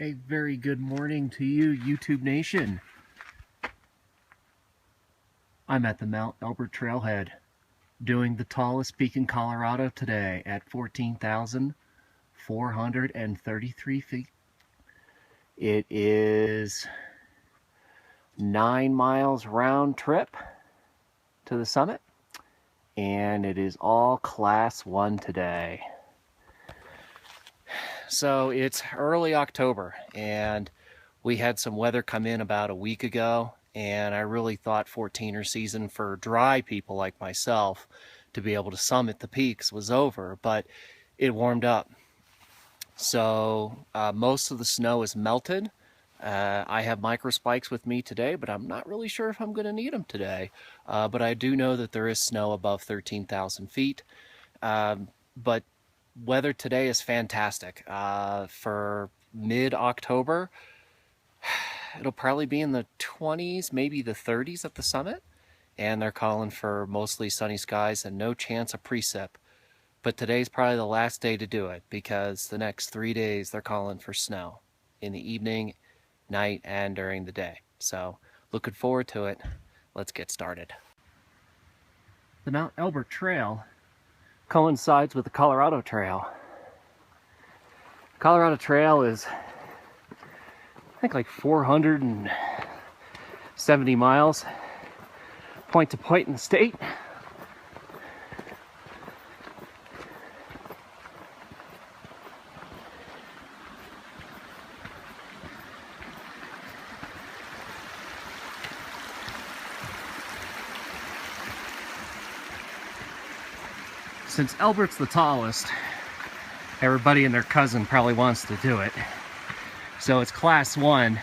A very good morning to you, YouTube Nation. I'm at the Mount Elbert Trailhead, doing the tallest peak in Colorado today at 14,433 feet. It is 9 miles round trip to the summit, and it is all Class 1 today. So it's early October, and we had some weather come in about a week ago, and I really thought 14er season for dry people like myself to be able to summit the peaks was over, but it warmed up. So most of the snow is melted. I have micro spikes with me today, but I'm not really sure if I'm going to need them today. But I do know that there is snow above 13,000 feet. But weather today is fantastic. For mid-October, it'll probably be in the 20s, maybe the 30s at the summit. And they're calling for mostly sunny skies and no chance of precip. But today's probably the last day to do it, because the next 3 days they're calling for snow in the evening, night, and during the day. So looking forward to it. Let's get started. The Mount Elbert Trail coincides with the Colorado Trail. Colorado Trail is, I think, like 470 miles point to point in the state. Since Elbert's the tallest, everybody and their cousin probably wants to do it. So it's Class 1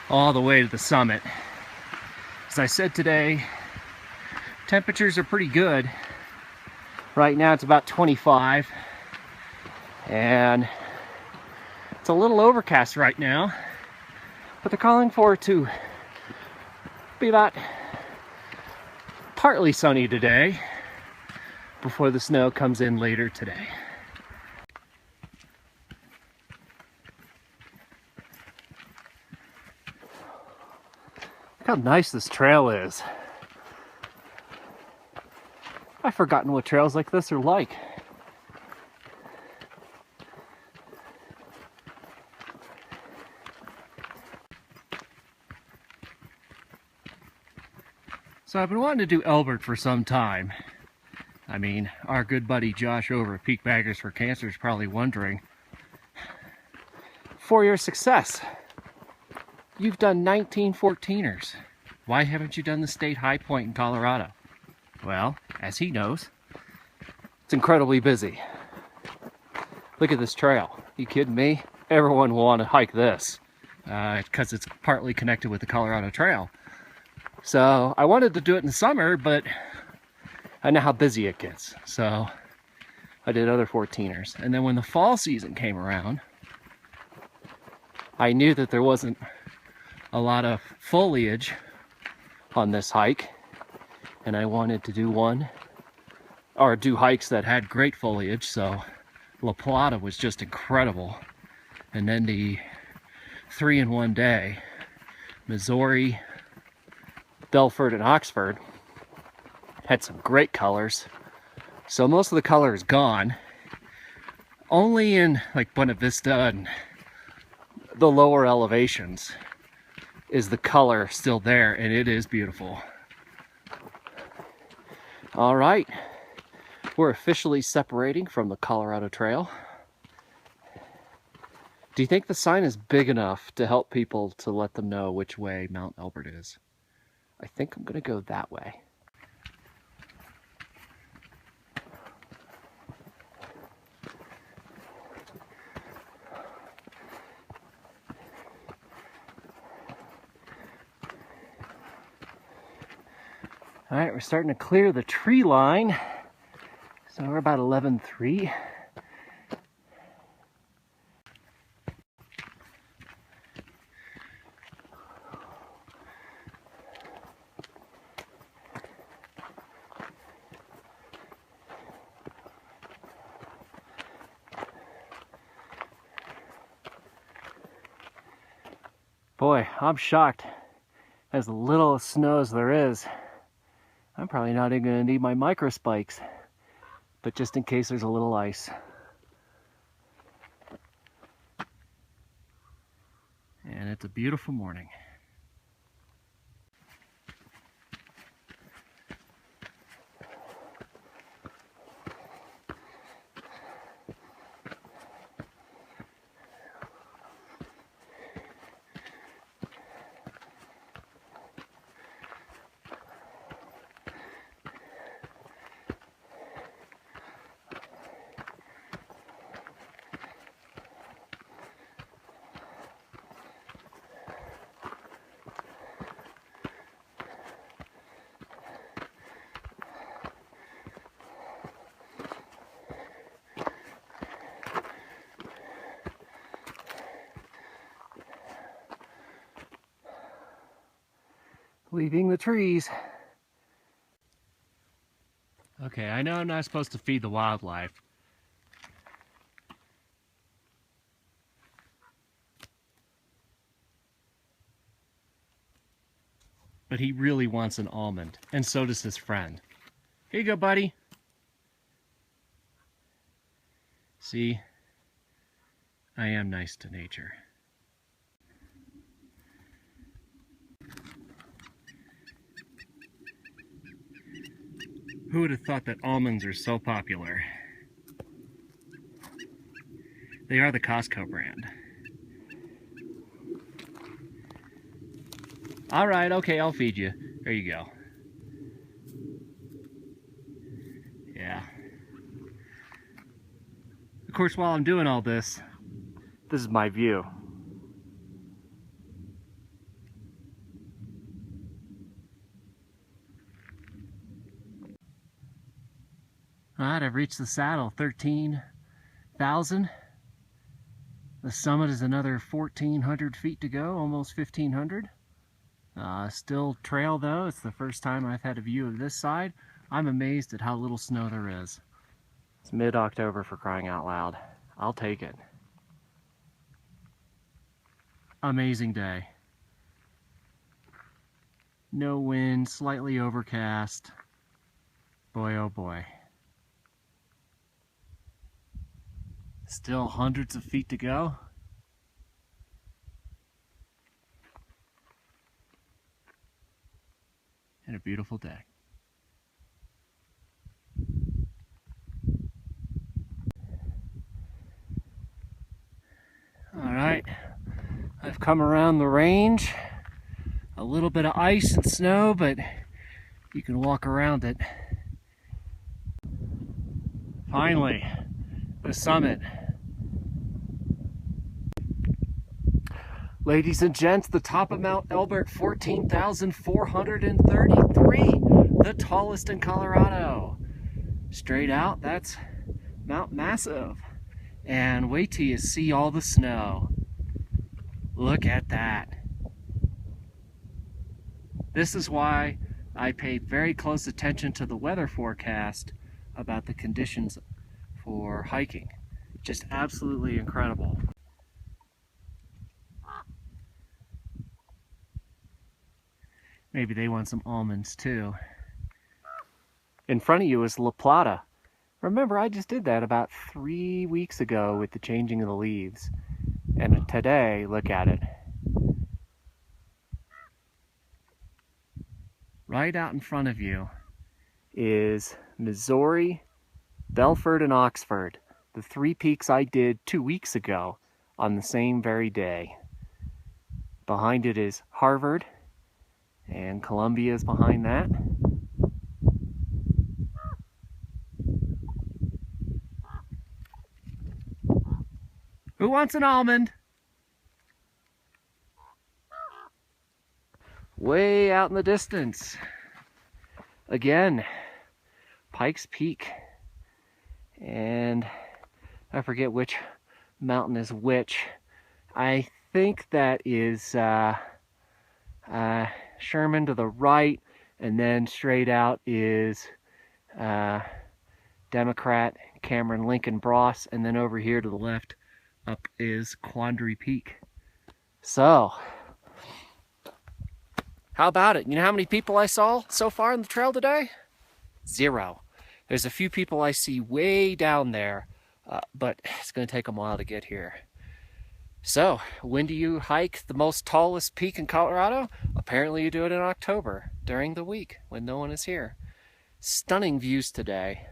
all the way to the summit. As I said today, temperatures are pretty good. Right now it's about 25, and it's a little overcast right now, but they're calling for it to be about partly sunny today before the snow comes in later today. Look how nice this trail is. I've forgotten what trails like this are like. So I've been wanting to do Elbert for some time. I mean, our good buddy Josh over at Peak Baggers for Cancer is probably wondering, for your success, you've done 19 14ers. Why haven't you done the state high point in Colorado? Well, as he knows, it's incredibly busy. Look at this trail. You kidding me? Everyone will want to hike this because it's partly connected with the Colorado Trail. So I wanted to do it in the summer, but I know how busy it gets, so I did other 14ers. And then when the fall season came around, I knew that there wasn't a lot of foliage on this hike, and I wanted to do do hikes that had great foliage. So La Plata was just incredible. And then the 3-in-1 day, Missouri, Belfort, and Oxford had some great colors. So most of the color is gone. Only in like Buena Vista and the lower elevations is the color still there, and it is beautiful. All right, we're officially separating from the Colorado Trail. Do you think the sign is big enough to help people to let them know which way Mount Elbert is? I think I'm gonna go that way. All right, we're starting to clear the tree line. So we're about 11.3. Boy, I'm shocked. As little snow as there is, I'm probably not even going to need my micro spikes, but just in case there's a little ice. And it's a beautiful morning. Leaving the trees. Okay, I know I'm not supposed to feed the wildlife. But he really wants an almond, and so does his friend. Here you go, buddy. See, I am nice to nature. Who would have thought that almonds are so popular? They are the Costco brand. All right, okay, I'll feed you. There you go. Yeah. Of course, while I'm doing all this, this is my view. All right, I've reached the saddle, 13,000. The summit is another 1,400 feet to go, almost 1,500. Still trail though, it's the first time I've had a view of this side. I'm amazed at how little snow there is. It's mid-October for crying out loud. I'll take it. Amazing day. No wind, slightly overcast. Boy, oh boy. Still hundreds of feet to go. And a beautiful day. All right, I've come around the range. A little bit of ice and snow, but you can walk around it. Finally, the summit. Ladies and gents, the top of Mount Elbert, 14,433, the tallest in Colorado. Straight out, that's Mount Massive. And wait till you see all the snow. Look at that. This is why I pay very close attention to the weather forecast about the conditions for hiking. Just absolutely incredible. Maybe they want some almonds too. In front of you is La Plata. Remember, I just did that about 3 weeks ago with the changing of the leaves. And today, look at it. Right out in front of you is Missouri, Belford, and Oxford. The 3 peaks I did 2 weeks ago on the same very day. Behind it is Harvard, and Columbia is behind that. Who wants an almond? Way out in the distance. Again, Pikes Peak. And I forget which mountain is which. I think that is Sherman to the right, and then straight out is Democrat, Cameron, Lincoln, Bross, and then over here to the left up is Quandary Peak. So, How about it? You know how many people I saw so far on the trail today? 0. There's a few people I see way down there, but it's going to take them a while to get here. So, when do you hike the most tallest peak in Colorado? Apparently you do it in October, during the week, when no one is here. Stunning views today,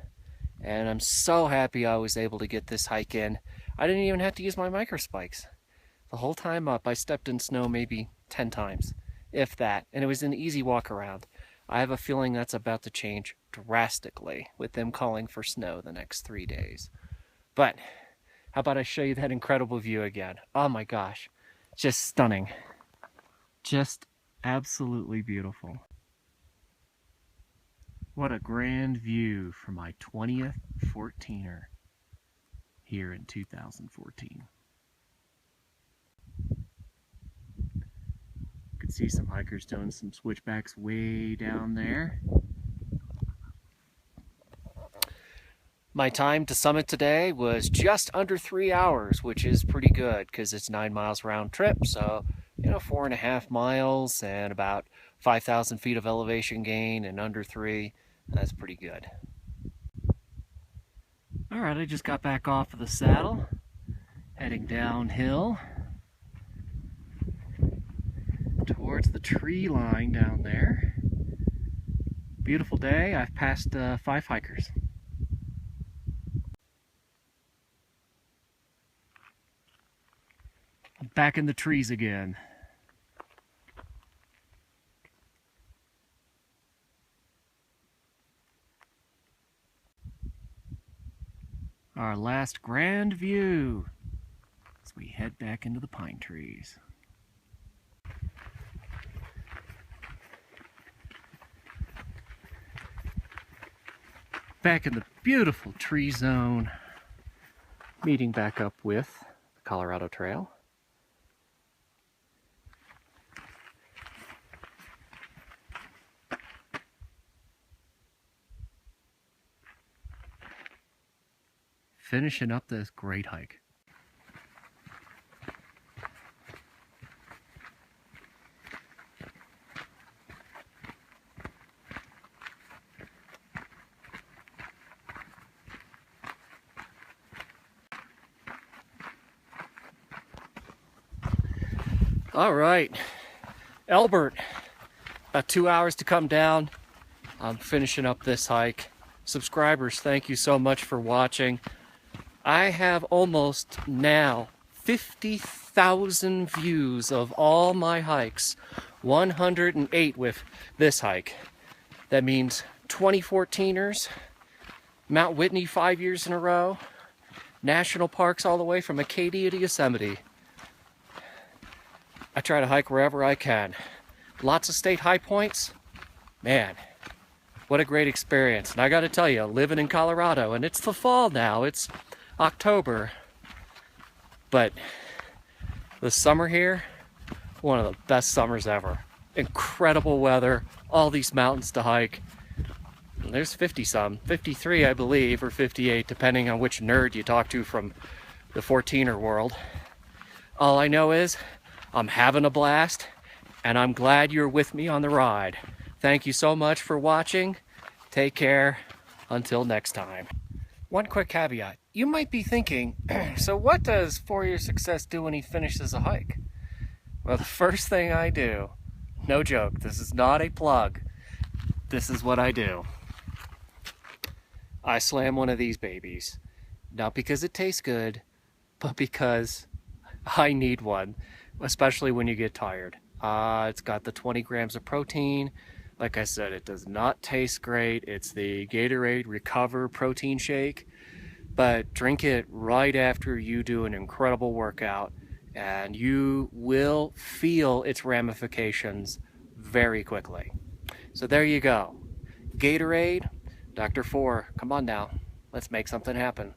and I'm so happy I was able to get this hike in. I didn't even have to use my micro spikes. The whole time up, I stepped in snow maybe 10 times, if that, and it was an easy walk around. I have a feeling that's about to change drastically with them calling for snow the next 3 days. But how about I show you that incredible view again? Oh my gosh, just stunning. Just absolutely beautiful. What a grand view for my 20th 14er here in 2014. You can see some hikers doing some switchbacks way down there. My time to summit today was just under 3 hours, which is pretty good because it's 9 miles round trip. So, 4.5 miles and about 5,000 feet of elevation gain and under 3. That's pretty good. All right, I just got back off of the saddle, heading downhill towards the tree line down there. Beautiful day. I've passed 5 hikers. I'm back in the trees again. Our last grand view as we head back into the pine trees. Back in the beautiful tree zone, meeting back up with the Colorado Trail. Finishing up this great hike. All right, Elbert, about 2 hours to come down. I'm finishing up this hike. Subscribers, thank you so much for watching. I have almost now 50,000 views of all my hikes, 108 with this hike. That means 2014ers, Mount Whitney 5 years in a row, national parks all the way from Acadia to Yosemite. I try to hike wherever I can. Lots of state high points. Man, what a great experience. And I gotta tell you, living in Colorado, and it's the fall now, it's October, but the summer here, one of the best summers ever. Incredible weather, all these mountains to hike. And there's 50-some, 53 I believe, or 58, depending on which nerd you talk to from the 14er world. All I know is I'm having a blast, and I'm glad you're with me on the ride. Thank you so much for watching. Take care. Until next time. One quick caveat. You might be thinking, so what does 4-Year Success do when he finishes a hike? Well, the first thing I do, no joke, this is not a plug, this is what I do. I slam one of these babies. Not because it tastes good, but because I need one, especially when you get tired. It's got the 20 grams of protein. Like I said, it does not taste great. It's the Gatorade Recover protein shake, but drink it right after you do an incredible workout, and you will feel its ramifications very quickly. So there you go. Gatorade, Dr. 4, come on now. Let's make something happen.